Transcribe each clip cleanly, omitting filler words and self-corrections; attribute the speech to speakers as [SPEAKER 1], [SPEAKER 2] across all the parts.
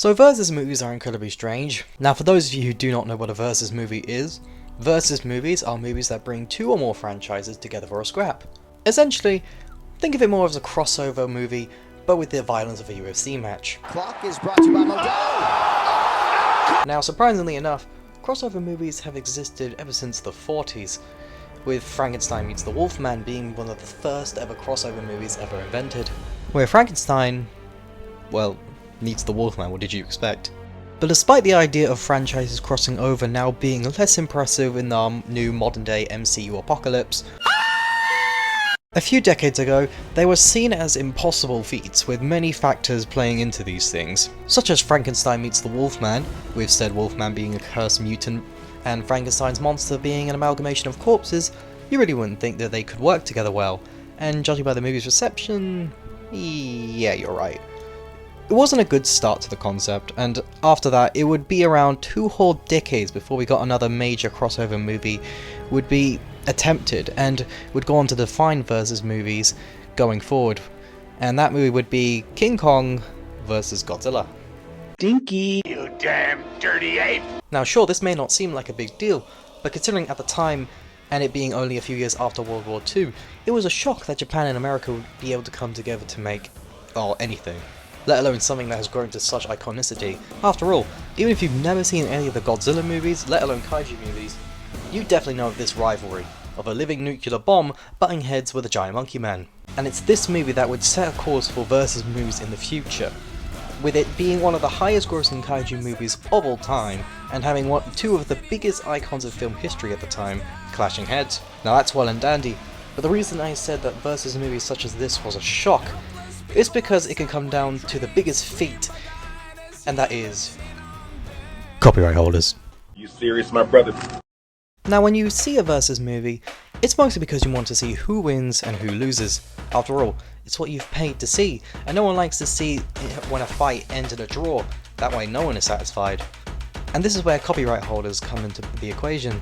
[SPEAKER 1] So versus movies are incredibly strange. Now for those of you who do not know what a versus movie is, versus movies are movies that bring two or more franchises together for a scrap. Essentially, think of it more as a crossover movie, but with the violence of a UFC match.
[SPEAKER 2] Clock is brought to you by Modelo.
[SPEAKER 1] Now surprisingly enough, crossover movies have existed ever since the 40s, with Frankenstein meets the Wolfman being one of the first ever crossover movies ever invented. Where Frankenstein, well, meets the Wolfman, what did you expect? But despite the idea of franchises crossing over now being less impressive in the new modern day MCU apocalypse, a few decades ago they were seen as impossible feats, with many factors playing into these things, such as Frankenstein meets the Wolfman, with said Wolfman being a cursed mutant and Frankenstein's monster being an amalgamation of corpses. You really wouldn't think that they could work together well, and judging by the movie's reception, yeah, you're right. It wasn't a good start to the concept, and after that it would be around 2 whole decades before we got another major crossover movie would be attempted and would go on to define versus movies going forward, and that movie would be King Kong vs Godzilla.
[SPEAKER 3] Dinky, you damn dirty ape!
[SPEAKER 1] Now sure, this may not seem like a big deal, but considering at the time, and it being only a few years after World War II, it was a shock that Japan and America would be able to come together to make, anything. Let alone something that has grown to such iconicity. After all, even if you've never seen any of the Godzilla movies, let alone kaiju movies, you definitely know of this rivalry, of a living nuclear bomb butting heads with a giant monkey man. And it's this movie that would set a course for versus movies in the future, with it being one of the highest grossing kaiju movies of all time, and having two of the biggest icons of film history at the time clashing heads. Now that's well and dandy, but the reason I said that versus movies such as this was a shock is because it can come down to the biggest feat, and that is copyright holders.
[SPEAKER 3] You serious, my brother?
[SPEAKER 1] Now when you see a versus movie, it's mostly because you want to see who wins and who loses. After all, it's what you've paid to see, and no one likes to see when a fight ends in a draw. That way no one is satisfied. And this is where copyright holders come into the equation.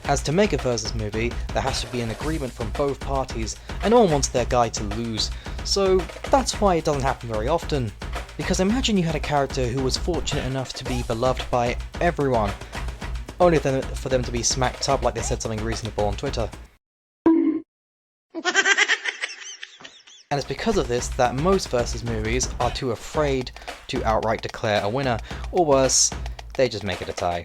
[SPEAKER 1] As to make a versus movie, there has to be an agreement from both parties, and no one wants their guy to lose. So that's why it doesn't happen very often. Because imagine you had a character who was fortunate enough to be beloved by everyone, only for them to be smacked up like they said something reasonable on Twitter. And it's because of this that most versus movies are too afraid to outright declare a winner, or worse, they just make it a tie.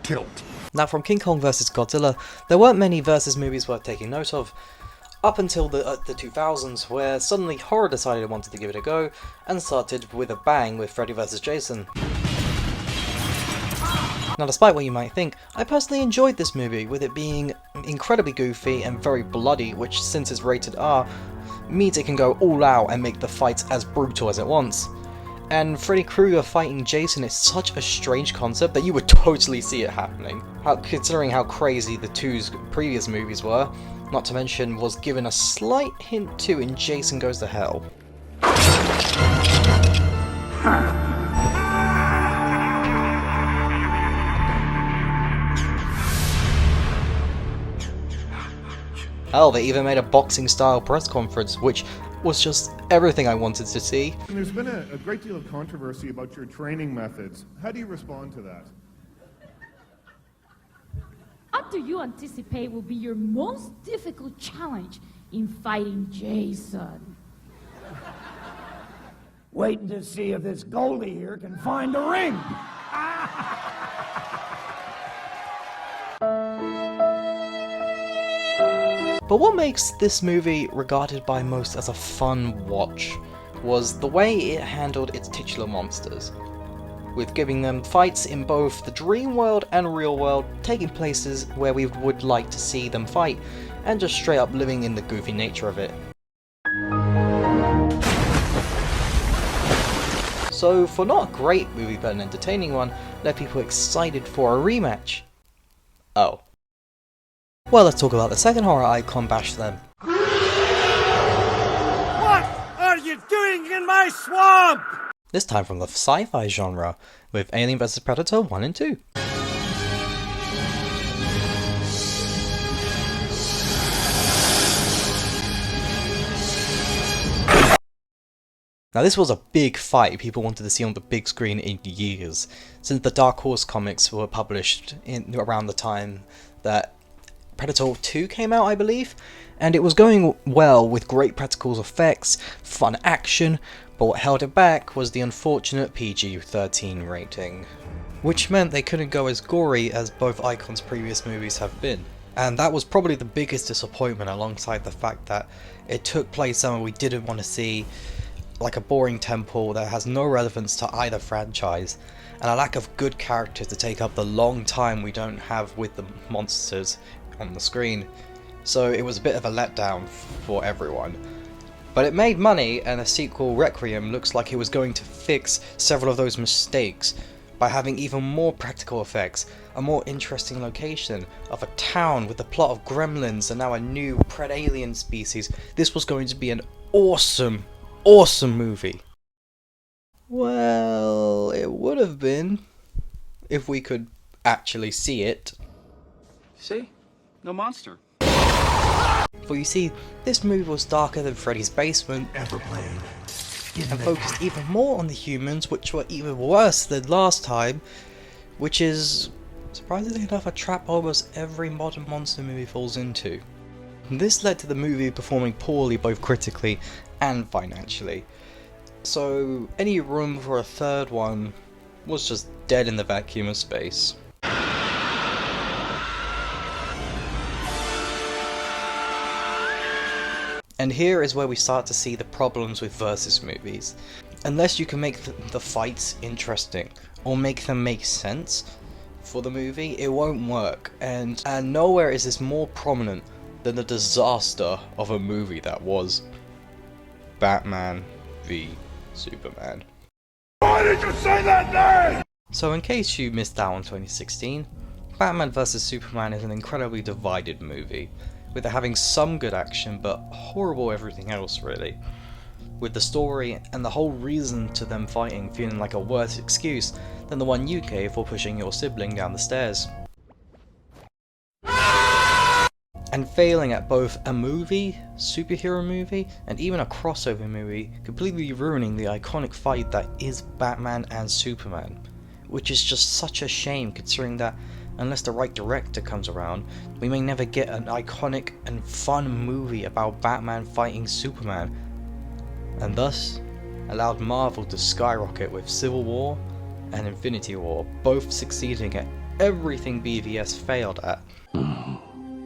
[SPEAKER 3] Tilt.
[SPEAKER 1] Now from King Kong vs Godzilla, there weren't many versus movies worth taking note of, up until the 2000s, where suddenly horror decided it wanted to give it a go, and started with a bang with Freddy vs Jason. Now despite what you might think, I personally enjoyed this movie, with it being incredibly goofy and very bloody, which since it's rated R, means it can go all out and make the fights as brutal as it wants. And Freddy Krueger fighting Jason is such a strange concept that you would totally see it happening, considering how crazy the two's previous movies were, not to mention was given a slight hint to in Jason Goes to Hell. Hell, they even made a boxing style press conference, which was just everything I wanted to see.
[SPEAKER 4] There's been a great deal of controversy about your training methods. How do you respond to that?
[SPEAKER 5] What do you anticipate will be your most difficult challenge in fighting Jason?
[SPEAKER 6] Waiting to see if this Goldie here can find a ring.
[SPEAKER 1] But what makes this movie regarded by most as a fun watch was the way it handled its titular monsters, with giving them fights in both the dream world and real world, taking places where we would like to see them fight, and just straight up living in the goofy nature of it. So for not a great movie but an entertaining one, left people excited for a rematch. Oh. Well, let's talk about the second horror icon, Bash Them.
[SPEAKER 6] What are you doing in my swamp?
[SPEAKER 1] This time from the sci-fi genre, with Alien vs Predator 1 and 2. Now this was a big fight people wanted to see on the big screen in years, since the Dark Horse comics were published in around the time that Predator 2 came out, I believe, and it was going well with great practical effects, fun action, but what held it back was the unfortunate PG-13 rating, which meant they couldn't go as gory as both Icon's previous movies have been. And that was probably the biggest disappointment, alongside the fact that it took place somewhere we didn't want to see, like a boring temple that has no relevance to either franchise, and a lack of good characters to take up the long time we don't have with the monsters on the screen. So it was a bit of a letdown for everyone. But it made money, and a sequel, Requiem, looks like it was going to fix several of those mistakes by having even more practical effects, a more interesting location of a town with the plot of gremlins and now a new pred-alien species. This was going to be an awesome movie. Well, it would have been if we could actually see it.
[SPEAKER 7] See? No monster.
[SPEAKER 1] For you see, this movie was darker than Freddy's basement, and focused even more on the humans, which were even worse than last time, which is, surprisingly enough, a trap almost every modern monster movie falls into. This led to the movie performing poorly both critically and financially, so any room for a third one was just dead in the vacuum of space. And here is where we start to see the problems with versus movies. Unless you can make the fights interesting, or make them make sense for the movie, it won't work. And nowhere is this more prominent than the disaster of a movie that was Batman v Superman.
[SPEAKER 3] Why did you say that name?
[SPEAKER 1] So in case you missed out on 2016, Batman vs Superman is an incredibly divided movie, with it having some good action but horrible everything else really, with the story and the whole reason to them fighting feeling like a worse excuse than the one you gave for pushing your sibling down the stairs. And failing at both a movie, superhero movie, and even a crossover movie, completely ruining the iconic fight that is Batman and Superman, which is just such a shame considering that unless the right director comes around, we may never get an iconic and fun movie about Batman fighting Superman, and thus allowed Marvel to skyrocket with Civil War and Infinity War, both succeeding at everything BVS failed at.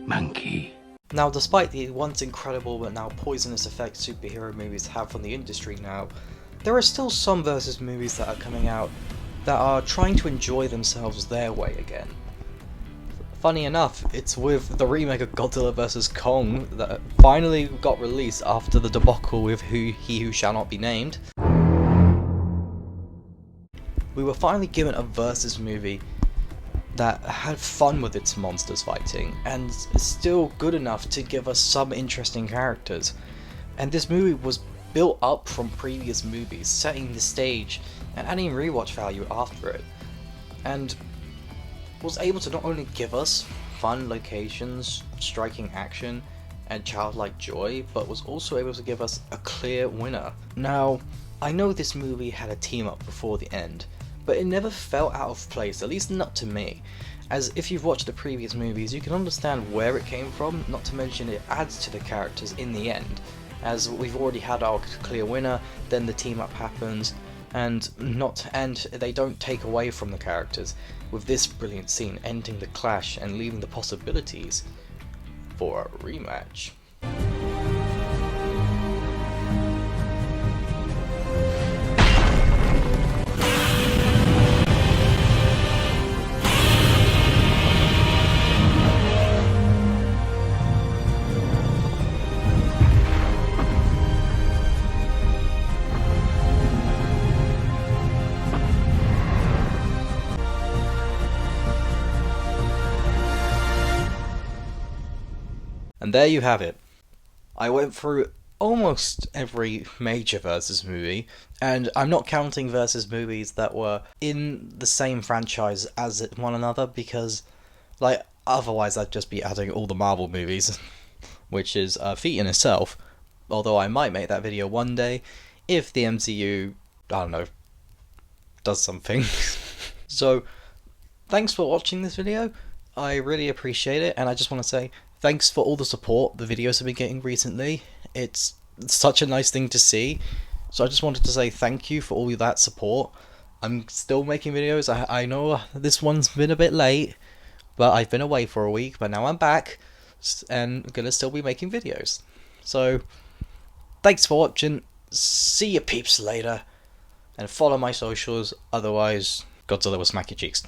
[SPEAKER 7] Monkey.
[SPEAKER 1] Now, despite the once incredible but now poisonous effect superhero movies have on the industry now, there are still some versus movies that are coming out that are trying to enjoy themselves their way again. Funny enough, it's with the remake of Godzilla vs Kong that finally got released after the debacle with He Who Shall Not Be Named. We were finally given a versus movie that had fun with its monsters fighting, and is still good enough to give us some interesting characters. And this movie was built up from previous movies, setting the stage and adding rewatch value after it, and was able to not only give us fun locations, striking action, and childlike joy, but was also able to give us a clear winner. Now, I know this movie had a team up before the end, but it never felt out of place, at least not to me, as if you've watched the previous movies you can understand where it came from, not to mention it adds to the characters in the end, as we've already had our clear winner, then the team up happens, and they don't take away from the characters, with this brilliant scene ending the clash and leaving the possibilities for a rematch. And there you have it. I went through almost every major versus movie, and I'm not counting versus movies that were in the same franchise as one another, because otherwise I'd just be adding all the Marvel movies, which is a feat in itself, although I might make that video one day, if the MCU, I don't know, does something. So, thanks for watching this video. I really appreciate it, and I just want to say thanks for all the support the videos have been getting recently. It's such a nice thing to see. So I just wanted to say thank you for all that support. I'm still making videos. I know this one's been a bit late, but I've been away for a week, but now I'm back and gonna still be making videos. So thanks for watching. See you peeps later, and follow my socials. Otherwise, Godzilla will smack your cheeks.